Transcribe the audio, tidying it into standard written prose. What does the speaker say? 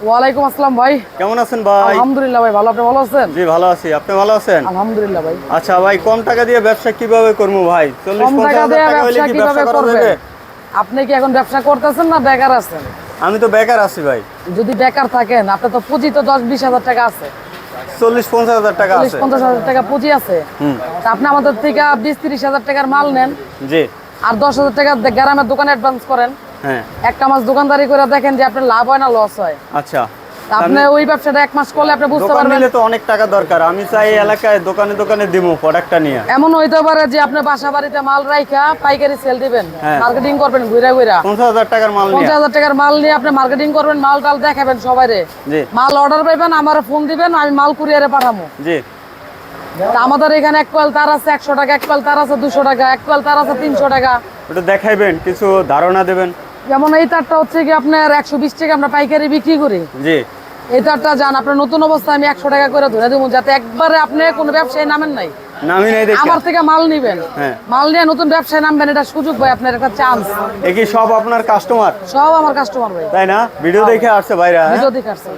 ওয়ালাইকুম আসসালাম ভাই। কেমন আছেন ভাই? আলহামদুলিল্লাহ ভাই, ভালো। আপনি ভালো আছেন? জি ভালো আছি, আপনি ভালো আছেন? আলহামদুলিল্লাহ ভাই। আচ্ছা ভাই, কম টাকা দিয়ে ব্যবসা কিভাবে করবো ভাই? কম টাকা 40-50 দিয়ে হাজার টাকা হইলে ব্যবসা কি কিভাবে ব্যবসা করা করবেন? যাবে? আপনি কি এখন ব্যবসা করতেছেন না বেকার আছেন? আমি তো বেকার আছি ভাই। যদি বেকার থাকেন, আপনার তো পুঁজি তো 10-20 হাজার টাকা আছে, 40-50 হাজার টাকা আছে। 40-50 হাজার টাকা পুঁজি আছে। তা আপনি আমাদের থেকে 20-30 হাজার টাকার মাল নেন, জি আর 10 হাজার টাকা গ্রামের দোকানে অ্যাডভান্স করেন। হ্যাঁ। একটা মাস দোকানদারি করে দেখেন যে আপনার লাভ হয় না লস হয়। আচ্ছা, তা আপনি ওই ব্যবসাটা 1 মাস করলে আপনি বুঝতে দোকান পারবেন। নিলে তো অনেক টাকা দরকার। আমি চাই এলাকায় দোকানে দোকানে দিব প্রোডাক্টটা নিয়ে। এমন হইতে পারে যে আপনি বাসা বাড়িতে মাল রাইখা পাইকারি সেল দিবেন, হ্যাঁ। মার্কেটিং করবেন ঘুরা ঘুরা। 50 হাজার টাকার মাল নিয়ে। 50 হাজার টাকার মাল নিয়ে আপনি মার্কেটিং করবেন, মাল টাল দেখাবেন সবাইরে। জি মাল অর্ডার পাইবেন, আমার ফোন দিবেন, আমি মাল কুরিয়ারে পাঠাবো। জি। তা আমাদের এখানে এক কোয়াল তার আছে 100 টাকা, এক কোয়াল তার আছে 200 টাকা, এক কোয়াল তার আছে 300 টাকা। ওটা দেখাইবেন, কিছু ধারণা দেবেন। যেমন এই তারটা হচ্ছে কি আপনার 120 টাকা আমরা পাইকারি বিক্রি করি। জি। এই তারটা যান আপনার নতুন অবস্থায় আমি 100 টাকা করে ধরে দেবো, যাতে একবারে আপনি কোনো ব্যবসায়ী নামেন নাই, নামি নাই দেখে। আমার থেকে মাল নিবেন, হ্যাঁ। মাল নিয়ে নতুন ব্যবসায় নামবেন, এটা সুযোগ ভাই, আপনার একটা চান্স। এ কি সব আপনার কাস্টমার? সব আমার কাস্টমার ভাই, তাই না? ভিডিও দেখে আসছে ভাইরা? হ্যাঁ? ভিডিও দেখে আসছে।